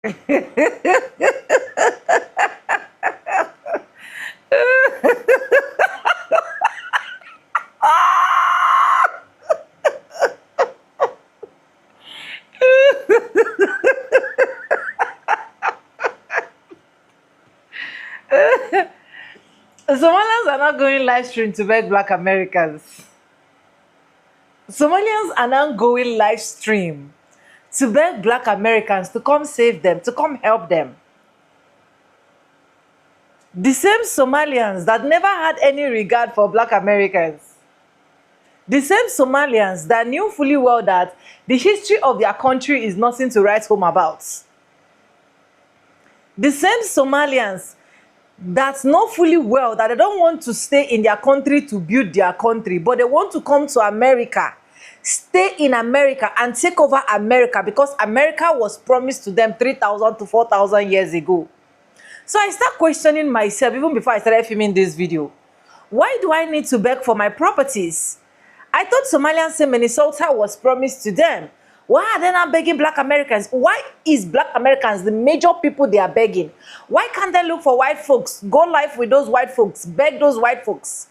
Somalians are not going live stream to beg Black Americans. Somalians are now going live stream to beg Black Americans to come save them, to come help them. The same Somalians that never had any regard for Black Americans. The same Somalians that knew fully well that the history of their country is nothing to write home about. The same Somalians that know fully well that they don't want to stay in their country to build their country, but they want to come to America, stay in America and take over America because America was promised to them 3,000 to 4,000 years ago. So I start questioning myself even before I started filming this video. Why do I need to beg for my properties? I thought Somalians say Minnesota was promised to them. Why are they not begging Black Americans? Why is Black Americans the major people they are begging? Why can't they look for white folks, go live with those white folks, beg those white folks?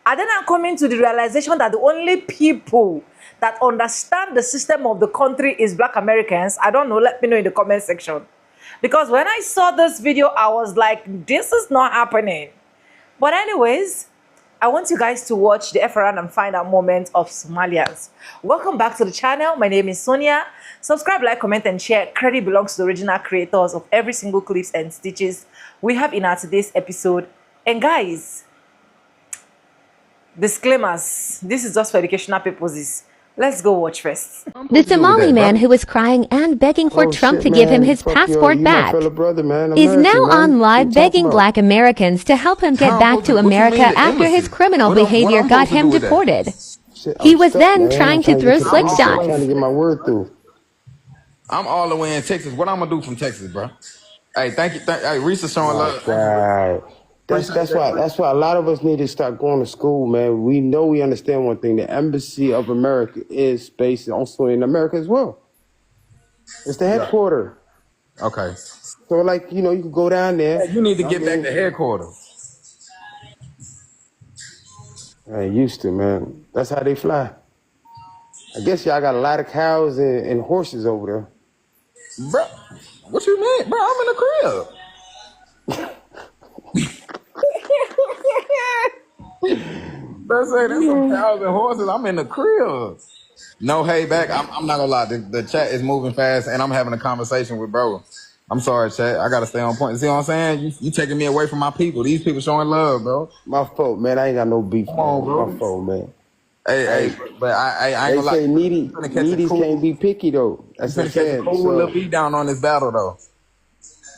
Are they not coming to the realization that the only people that understand the system of the country is Black Americans? I don't know, let me know in the comment section. Because when I saw this video, I was like, this is not happening. But anyways, I want you guys to watch the F around and find out moments of Somalians. Welcome back to the channel. My name is Sonia. Subscribe, like, comment, and share. Credit belongs to the original creators of every single clips and stitches we have in our today's episode. And guys, disclaimers, this is just for educational purposes. Let's go watch first. The Somali man who was crying and begging for Trump to give him his passport back is now on live begging Black Americans to help him get back to America after his criminal behavior got him deported. He was then trying to throw slick shots. I'm trying to get my word through. I'm all the way in Texas. What I'm gonna do from Texas, bro? Hey, thank you. Hey, Reese's showing love. Right. That's why a lot of us need to start going to school, man. We know we understand one thing. The Embassy of America is based also in America as well. It's the headquarters. Okay. So, like, you know, you can go down there. Hey, you need to get back to headquarters. I used to, man. That's how they fly. I guess y'all got a lot of cows and horses over there. Bro, what you mean? Bro, I'm in the crib. Bro, say there's some cows and horses. I'm in the crib. No, hey, back. I'm not gonna lie. The chat is moving fast, and I'm having a conversation with bro. I'm sorry, chat. I gotta stay on point. See what I'm saying? You taking me away from my people. These people showing love, bro. My fault, man. I ain't got no beef. Come on, bro. My fault, man. Hey, but I ain't gonna lie. They say needies can't be picky though. That's what I'm saying. Cool little beat down on this battle though.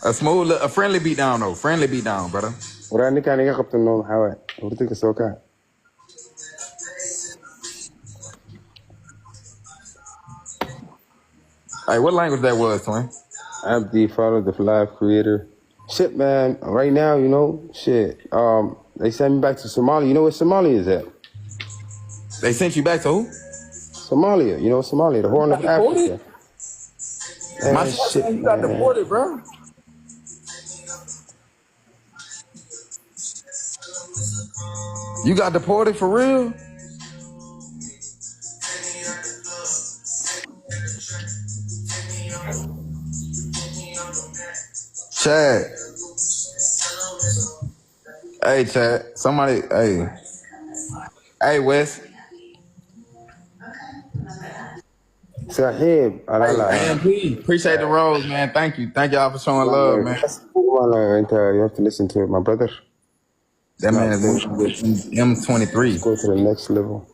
A friendly beat down though. Friendly beat down, brother. Wala ni kani ka kapten no hawa. Urti ka soka. Hey, what language that was, twin? I'm the father, the live creator. Shit, man. Right now, you know, shit. They sent me back to Somalia. You know where Somalia is at? They sent you back to who? Somalia. You know Somalia, the Horn of Africa. Man, my shit, you got deported, bro. You got deported for real? Chad. Hey, Chad. Somebody, hey. Hey, Wes. Sahib. AMP. Appreciate the rose, man. Thank you. Thank y'all for showing love, man. You have to listen to it, my brother. That man is moving with M23. Let's go to the next level.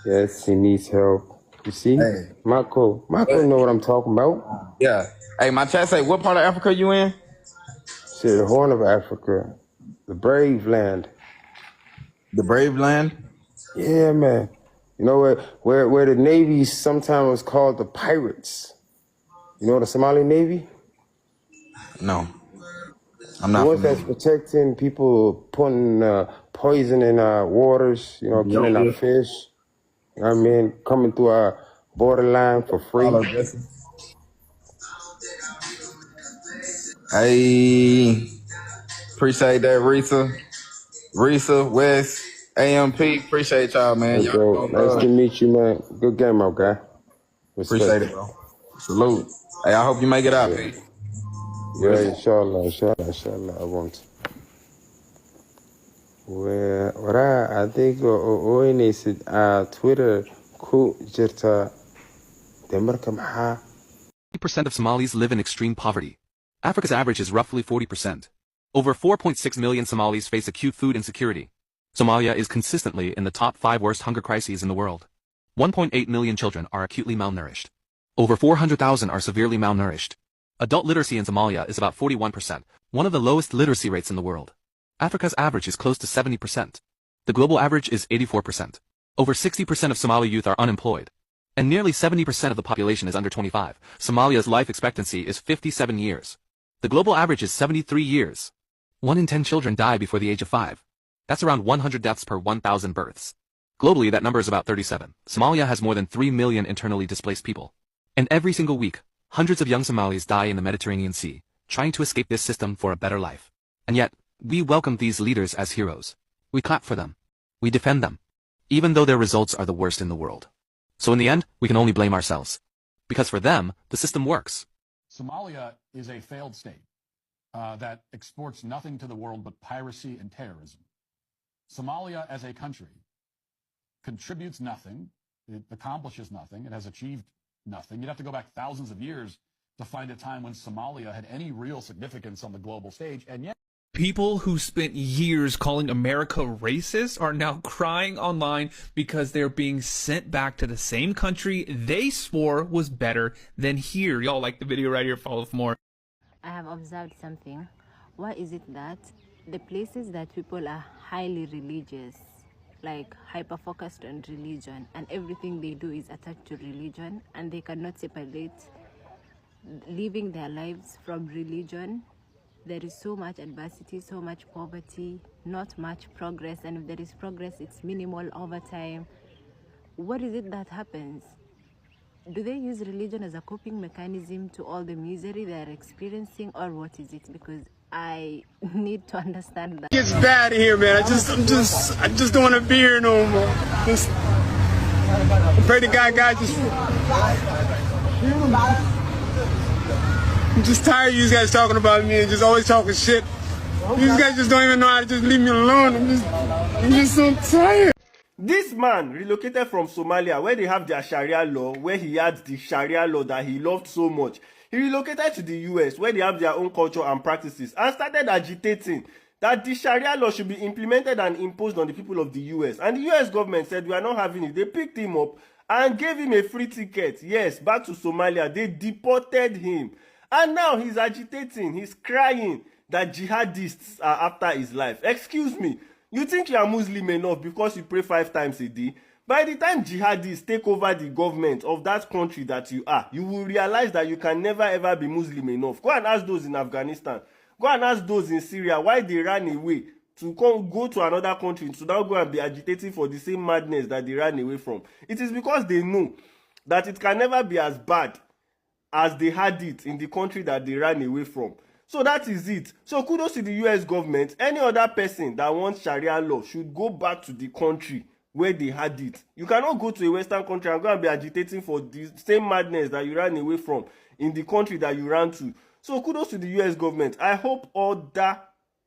Yes, he needs help. You see? Hey. Marco know what I'm talking about. Yeah. Hey, my chat say, what part of Africa you in? Shit, the Horn of Africa. The brave land. The brave land? Yeah, man. You know where the Navy sometimes was called the pirates. You know the Somali Navy? No. I'm not. The ones that's protecting people, putting poison in our waters, you know, killing our fish. You know what I mean? Coming through our borderline for free. Hey, appreciate that, Risa, West, AMP. Appreciate y'all, man. Hey, Y'all bro. doing Nice to good. meet you, man. Good game, okay? Appreciate Respect. it, bro. Salute. Hey, I hope you make it out, Yeah. P. Yeah, Real talk. inshallah, I want. Well, I think oynaysid Twitter ku jirta de marka maxaa 40% of Somalis live in extreme poverty. Africa's average is roughly 40%. Over 4.6 million Somalis face acute food insecurity. Somalia is consistently in the top 5 worst hunger crises in the world. 1.8 million children are acutely malnourished. Over 400,000 are severely malnourished. Adult literacy in Somalia is about 41%, one of the lowest literacy rates in the world. Africa's average is close to 70%. The global average is 84%. Over 60% of Somali youth are unemployed. And nearly 70% of the population is under 25. Somalia's life expectancy is 57 years. The global average is 73 years. 1 in 10 children die before the age of 5. That's around 100 deaths per 1,000 births. Globally, that number is about 37. Somalia has more than 3 million internally displaced people. And every single week, hundreds of young Somalis die in the Mediterranean Sea, trying to escape this system for a better life. And yet, we welcome these leaders as heroes. We clap for them. We defend them. Even though their results are the worst in the world. So in the end, we can only blame ourselves. Because for them, the system works. Somalia is a failed state that exports nothing to the world but piracy and terrorism. Somalia as a country contributes nothing, it accomplishes nothing, it has achieved nothing. You'd have to go back thousands of years to find a time when Somalia had any real significance on the global stage, and yet people who spent years calling America racist are now crying online because they're being sent back to the same country they swore was better than here. Y'all like the video right here, follow for more. I have observed something. Why is it that the places that people are highly religious, like hyper-focused on religion, and everything they do is attached to religion, and they cannot separate living their lives from religion, there is so much adversity, so much poverty, not much progress, and if there is progress, it's minimal over time. What is it that happens? Do they use religion as a coping mechanism to all the misery they are experiencing, or what is it? Because I need to understand that. It's bad here, man. I just don't want to be here no more. Just pray to God, I'm just tired of you guys talking about me and just always talking shit. You guys just don't even know how to just leave me alone. I'm just so tired. This man relocated from Somalia, where they have their Sharia law, where he had the Sharia law that he loved so much. He relocated to the US, where they have their own culture and practices, and started agitating that the Sharia law should be implemented and imposed on the people of the US. And the US government said, we are not having it. They picked him up and gave him a free ticket. Yes, back to Somalia. They deported him. And now he's agitating, he's crying that jihadists are after his life. Excuse me, you think you are Muslim enough because you pray 5 times a day? By the time jihadists take over the government of that country that you are, you will realize that you can never ever be Muslim enough. Go and ask those in Afghanistan. Go and ask those in Syria why they ran away to go to another country to now go and be agitating for the same madness that they ran away from. It is because they know that it can never be as bad as they had it in the country that they ran away from. So that is it. So kudos to the US government. Any other person that wants Sharia law should go back to the country where they had it. You cannot go to a Western country and go and be agitating for the same madness that you ran away from in the country that you ran to. So kudos to the US government. I hope other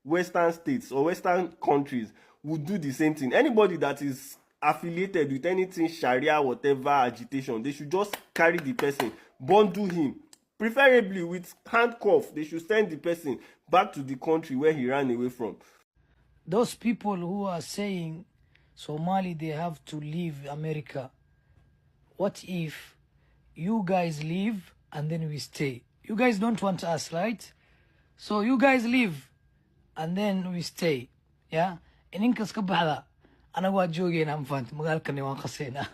Western states or Western countries would do the same thing. Anybody that is affiliated with anything Sharia, whatever agitation, they should just carry the person, bundle him, preferably with handcuff. They should send the person back to the country where he ran away from. Those people who are saying Somali, they have to leave America. What if you guys leave and then we stay? You guys don't want us, right? So you guys leave and then we stay. Yeah? Ininkas ka bahda. Ana wa joogeen aan fahanti magaalkani waan qasayna.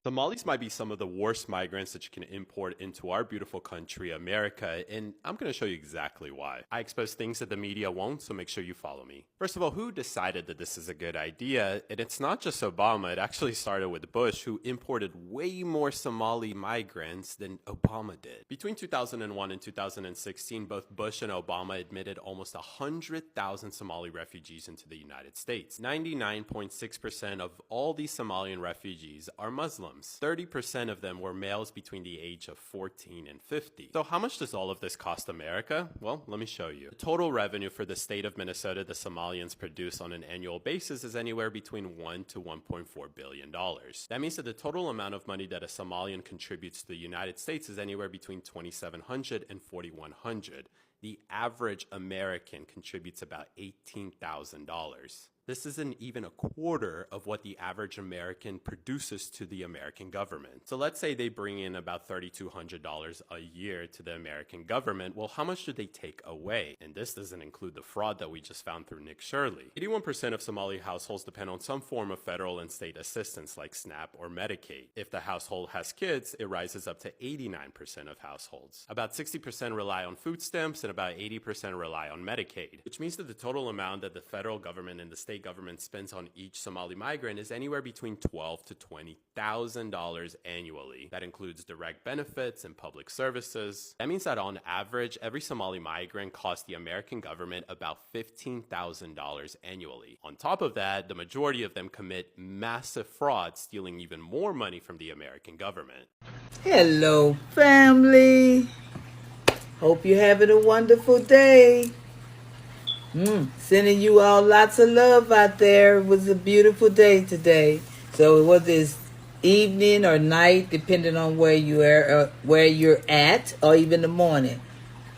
Somalis might be some of the worst migrants that you can import into our beautiful country, America, and I'm going to show you exactly why. I expose things that the media won't, so make sure you follow me. First of all, who decided that this is a good idea? And it's not just Obama, it actually started with Bush, who imported way more Somali migrants than Obama did. Between 2001 and 2016, both Bush and Obama admitted almost 100,000 Somali refugees into the United States. 99.6% of all these Somalian refugees are Muslims. 30% of them were males between the age of 14 and 50. So how much does all of this cost America? Well, let me show you. The total revenue for the state of Minnesota the Somalians produce on an annual basis is anywhere between $1 to $1.4 billion. That means that the total amount of money that a Somalian contributes to the United States is anywhere between $2,700 and $4,100. The average American contributes about $18,000. This isn't even a quarter of what the average American produces to the American government. So let's say they bring in about $3,200 a year to the American government. Well, how much do they take away? And this doesn't include the fraud that we just found through Nick Shirley. 81% of Somali households depend on some form of federal and state assistance like SNAP or Medicaid. If the household has kids, it rises up to 89% of households. About 60% rely on food stamps and about 80% rely on Medicaid, which means that the total amount that the federal government and the state government spends on each Somali migrant is anywhere between $12,000 to $20,000 annually. That includes direct benefits and public services. That means that on average, every Somali migrant costs the American government about $15,000 annually. On top of that, the majority of them commit massive fraud, stealing even more money from the American government. Hello, family. Hope you're having a wonderful day. Sending you all lots of love out there. It was a beautiful day today. So whether it's evening or night, depending on where you are, where you're at, or even the morning,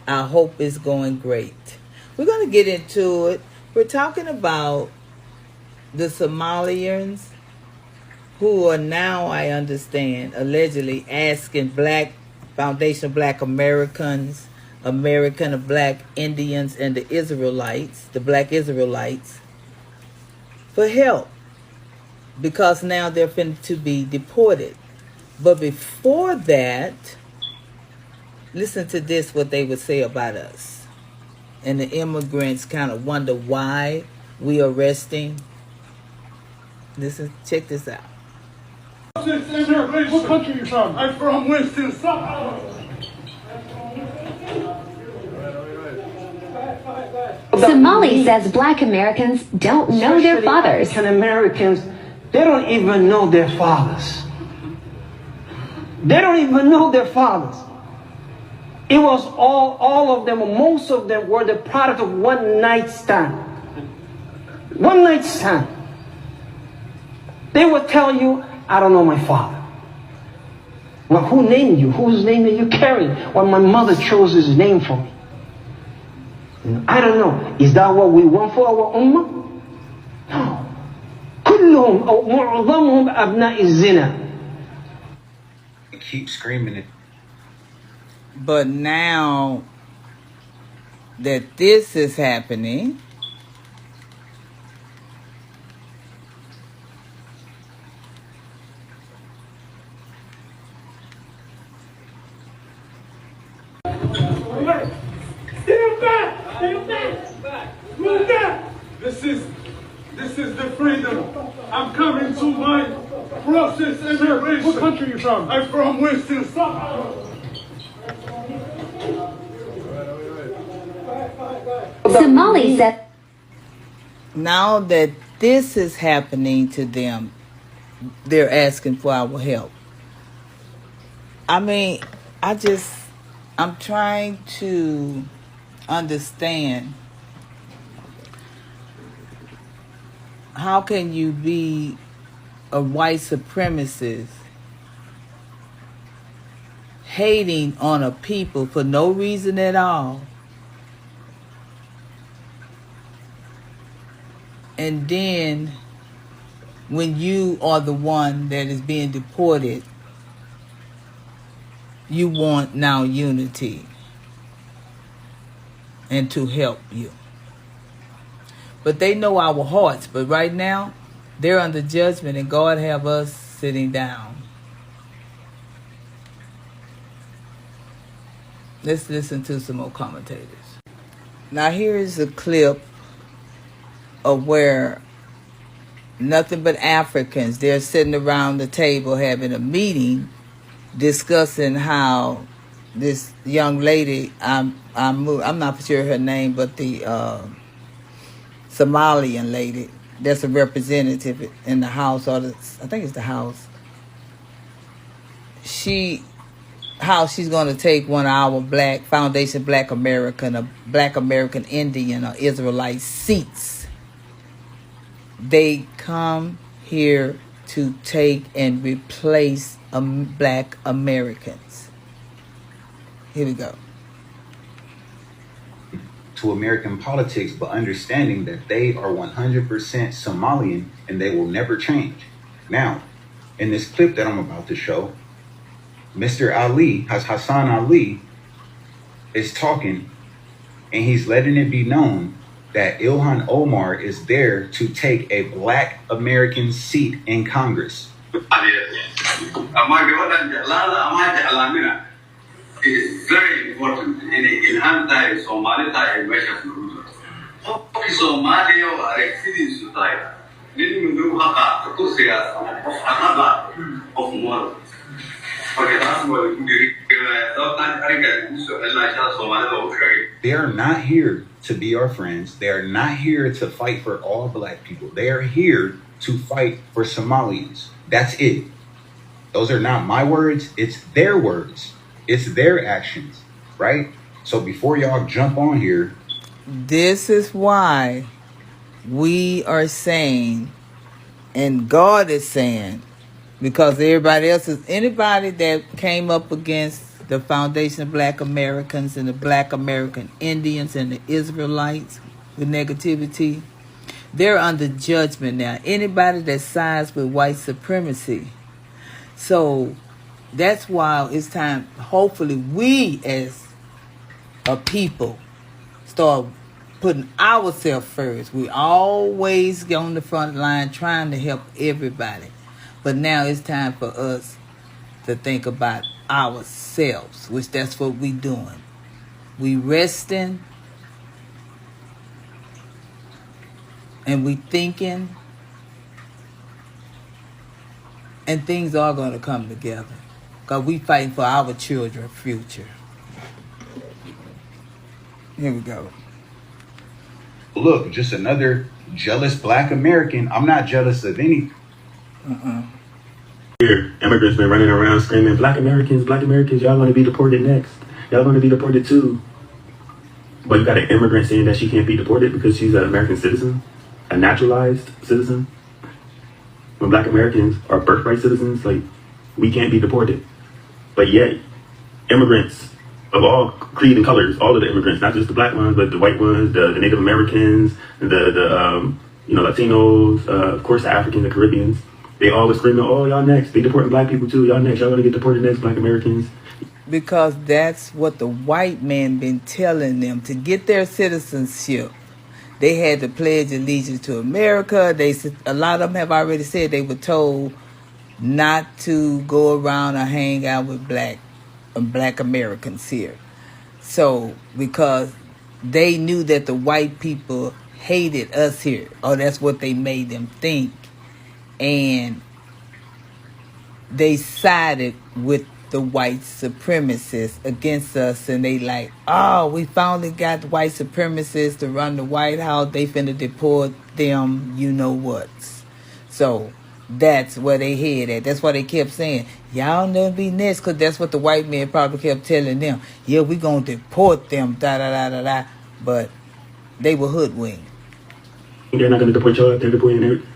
I hope it's going great. We're going to get into it. We're talking about the Somalians who are now, I understand, allegedly asking Foundation Black Americans, American Black Indians, and the Israelites, the Black Israelites, for help because now they're finna to be deported. But before that, listen to this, what they would say about us. And the immigrants kind of wonder why we are arresting. Listen, check this out. What country are you from? I'm from Winston, Somali says Black Americans don't know their fathers. African Americans, they don't even know their fathers. They don't even know their fathers. It was all of them, most of them were the product of one night stand. One night stand. They would tell you, I don't know my father. Well, who named you? Whose name are you carrying? Well, my mother chose his name for me. I don't know. Is that what we want for our ummah? No. كلهم أو معظمهم أبناء الزنا. Keep screaming it. But now that this is happening, This is the freedom. I'm coming to my process immigration. What country are you from? I'm from Winston. Somali said, now that this is happening to them, they're asking for our help. I mean, I'm trying to understand, how can you be a white supremacist hating on a people for no reason at all, and then when you are the one that is being deported, you want now unity and to help you? But they know our hearts. But right now, they're under judgment, and God have us sitting down. Let's listen to some more commentators. Now here is a clip of where nothing but Africans, they're sitting around the table having a meeting discussing how this young lady, I'm not sure her name, but the Somalian lady that's a representative in the House, or I think it's the House, how she's going to take one of our black foundation black American, a black American Indian or Israelite seats. They come here to take and replace black Americans. Here we go. To American politics, but understanding that they are 100% Somalian and they will never change. Now, in this clip that I'm about to show, Mr. Ali, Hassan Ali, is talking, and he's letting it be known that Ilhan Omar is there to take a black American seat in Congress. It is very important in Hanta, Somalia, and West Somalia are exceeding Sutaya. Then we do Haka, to say of more. They are not here to be our friends. They are not here to fight for all black people. They are here to fight for Somalians. That's it. Those are not my words. It's their words. It's their actions, right? So before y'all jump on here. This is why we are saying, and God is saying, because everybody else is, anybody that came up against the Foundation of Black Americans and the Black American Indians and the Israelites with negativity, they're under judgment now. Anybody that sides with white supremacy. So that's why it's time, hopefully we as a people start putting ourselves first. We always get on the front line trying to help everybody. But now it's time for us to think about ourselves, which that's what we doing. We resting and we thinking, and things are going to come together. Because we fighting for our children's future. Here we go. Look, just another jealous black American. I'm not jealous of any. Here, immigrants been running around screaming, black Americans, y'all going to be deported next. Y'all going to be deported too. But you got an immigrant saying that she can't be deported because she's an American citizen, a naturalized citizen. When black Americans are birthright citizens, like, we can't be deported. But yet, immigrants of all creed and colors, all of the immigrants, not just the black ones, but the white ones, the Native Americans, the Latinos, of course the Africans, the Caribbeans, they all were screaming, oh, y'all next. They deporting black people too. Y'all next. Y'all gonna get deported next, black Americans. Because that's what the white man been telling them. To get their citizenship, they had to pledge allegiance to America. A lot of them have already said they were told not to go around or hang out with black Americans here. So, because they knew that the white people hated us here, or that's what they made them think. And they sided with the white supremacists against us, and they like, oh, we finally got the white supremacists to run the White House. They finna deport them, you know what. So that's where they head at. That's why they kept saying, y'all never be next, because that's what the white man probably kept telling them. Yeah, we gonna deport them, da-da-da-da-da. But they were hoodwinked. They're not gonna deport y'all, they're deporting everything.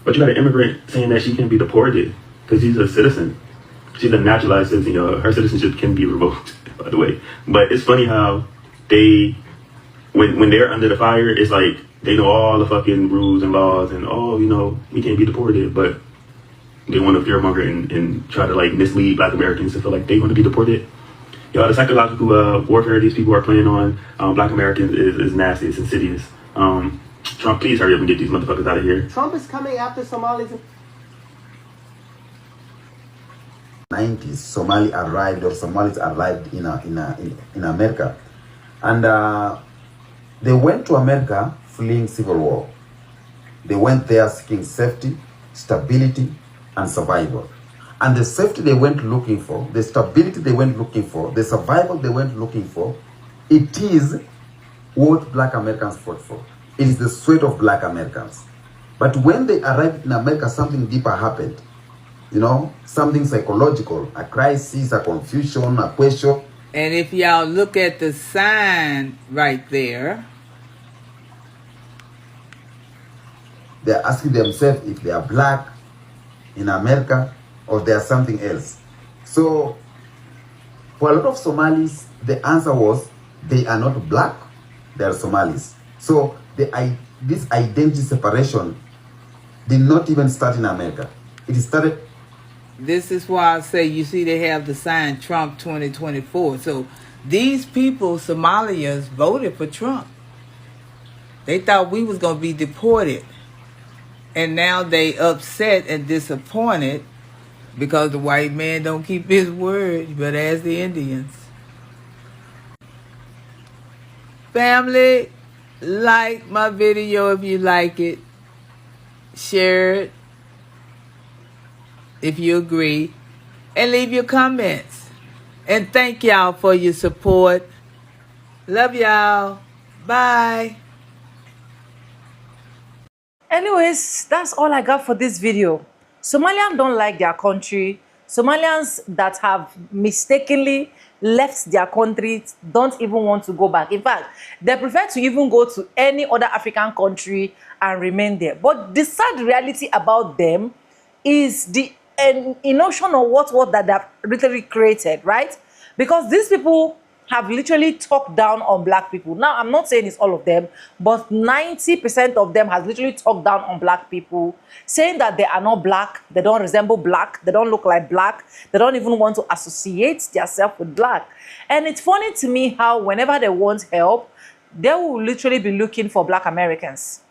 But you got an immigrant saying that she can't be deported because she's a citizen. She's a naturalized citizen. Her citizenship can be revoked, by the way. But it's funny how they, when they're under the fire, it's like they know all the fucking rules and laws and, oh, we can't be deported. But they want to fearmonger and try to like mislead black Americans to feel like they want to be deported. The psychological warfare these people are playing on black Americans is nasty. It's insidious. Trump, please hurry up and get these motherfuckers out of here. Trump is coming after Somalis. 90s, Somali arrived, or Somalis arrived in America. And they went to America fleeing civil war. They went there seeking safety, stability, and survival. And the safety they went looking for, the stability they went looking for, the survival they went looking for, it is what Black Americans fought for. It is the sweat of Black Americans. But when they arrived in America, something deeper happened. You know, something psychological, a crisis, a confusion, a question. And if y'all look at the sign right there, they're asking themselves if they are Black in America or they are something else. So for a lot of Somalis, the answer was they are not Black, they are Somalis. So this identity separation did not even start in America. It started. This is why I say, you see, they have the sign Trump 2024. So these people, Somalians, voted for Trump. They thought we was going to be deported. And now they upset and disappointed because the white man don't keep his word, but as the Indians. Family, like my video if you like it. Share it if you agree. And leave your comments. And thank y'all for your support. Love y'all. Bye. Anyways, that's all I got for this video. Somalians don't like their country. Somalians that have mistakenly left their country don't even want to go back. In fact, they prefer to even go to any other African country and remain there. But the sad reality about them is the notion of what that they've literally created, right? Because these people have literally talked down on Black people. Now, I'm not saying it's all of them, but 90% of them has literally talked down on Black people, saying that they are not Black, they don't resemble Black, they don't look like Black, they don't even want to associate themselves with Black. And it's funny to me how whenever they want help, they will literally be looking for Black Americans.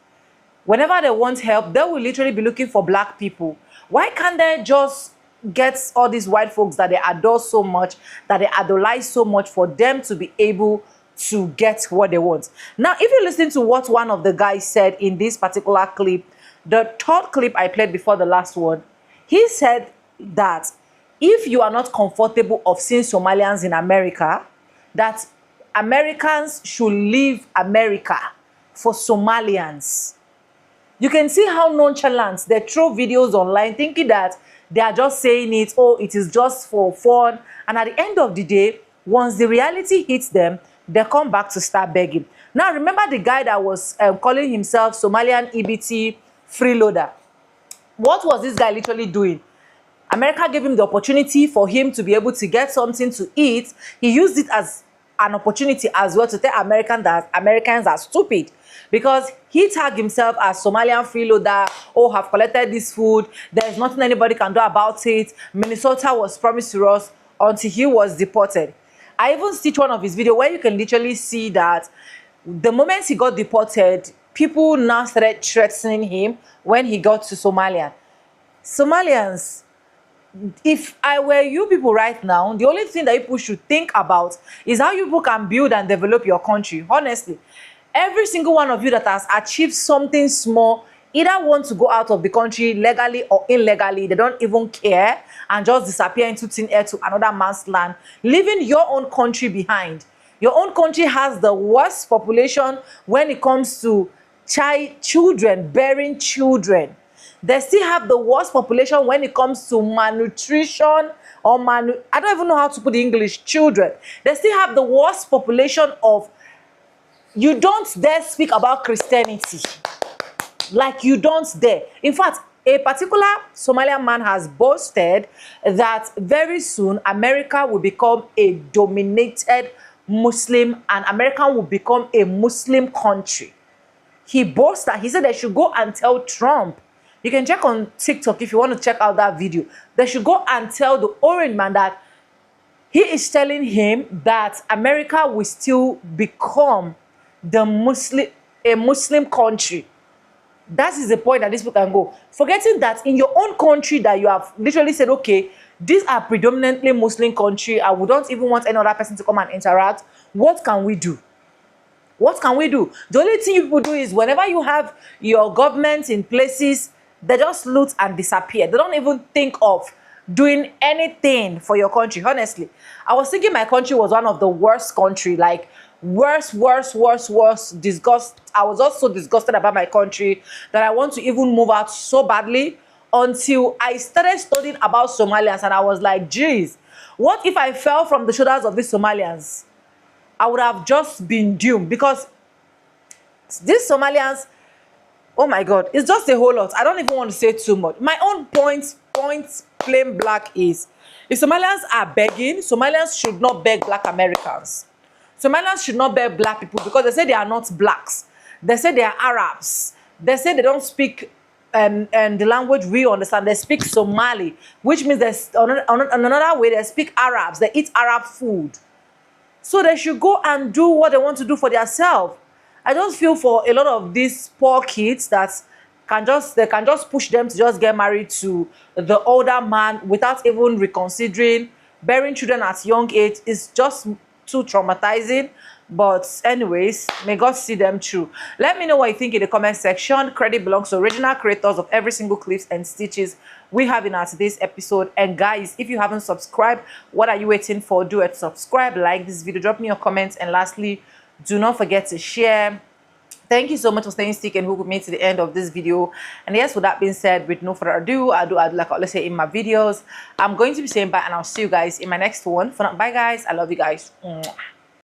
Whenever they want help, they will literally be looking for Black people. Why can't they just get all these white folks that they adore so much, that they idolize so much, for them to be able to get what they want? Now, if you listen to what one of the guys said in this particular clip, the third clip I played before the last one, he said that if you are not comfortable of seeing Somalians in America, that Americans should leave America for Somalians. You can see how nonchalant they throw videos online thinking that they are just saying it, oh, it is just for fun. And at the end of the day, once the reality hits them, they come back to start begging. Now, remember the guy that was calling himself Somalian EBT freeloader? What was this guy literally doing? America gave him the opportunity for him to be able to get something to eat. He used it as an opportunity as well to tell Americans are stupid, because he tagged himself as Somalian freeloader. Oh, have collected this food, there's nothing anybody can do about it. Minnesota was promised to us until he was deported. I even stitched one of his videos where you can literally see that the moment he got deported, people now started threatening him when he got to Somalia. Somalians, if I were you people right now, the only thing that people should think about is how you people can build and develop your country. Honestly, every single one of you that has achieved something small either want to go out of the country legally or illegally. They don't even care and just disappear into thin air to another man's land, leaving your own country behind. Your own country has the worst population when it comes to children, bearing children. They still have the worst population when it comes to malnutrition or I don't even know how to put the English, children. They still have the worst population of, you don't dare speak about Christianity. Like, you don't dare. In fact, a particular Somalian man has boasted that very soon America will become a dominated Muslim and America will become a Muslim country. He boasts that. He said they should go and tell Trump. You can check on TikTok if you want to check out that video. They should go and tell the orange man that he is telling him that America will still become a Muslim country. That is the point that these people can go. Forgetting that in your own country that you have literally said, okay, These are predominantly Muslim country. I wouldn't even want any other person to come and interact. What can we do? What can we do? The only thing you people do is whenever you have your government in places, they just loot and disappear. They don't even think of doing anything for your country. Honestly, I was thinking my country was one of the worst country, like worst. Disgust. I was also disgusted about my country that I want to even move out so badly, until I started studying about Somalians, and I was like, geez, what if I fell from the shoulders of these Somalians? I would have just been doomed, because these Somalians, oh my God, it's just a whole lot. I don't even want to say too much. My own point plain black is, if Somalians are begging, Somalians should not beg black Americans. Somalians should not beg black people, because they say they are not blacks. They say they are Arabs. They say they don't speak and the language we understand. They speak Somali, which means there's another way they speak Arabs. They eat Arab food. So they should go and do what they want to do for themselves. I just feel for a lot of these poor kids that they can just push them to just get married to the older man without even reconsidering. Bearing children at young age is just too traumatizing. But anyways, may God see them through. Let me know what you think in the comment section. Credit belongs to original creators of every single clips and stitches we have in our today's episode. And guys, if you haven't subscribed, what are you waiting for? Do it, subscribe, like this video, drop me your comments, and lastly, do not forget to share. Thank you so much for staying stick and hook with me to the end of this video. And yes, with that being said, with no further ado, I do like I always say in my videos, I'm going to be saying bye, and I'll see you guys in my next one. For now, bye guys, I love you guys. Mwah.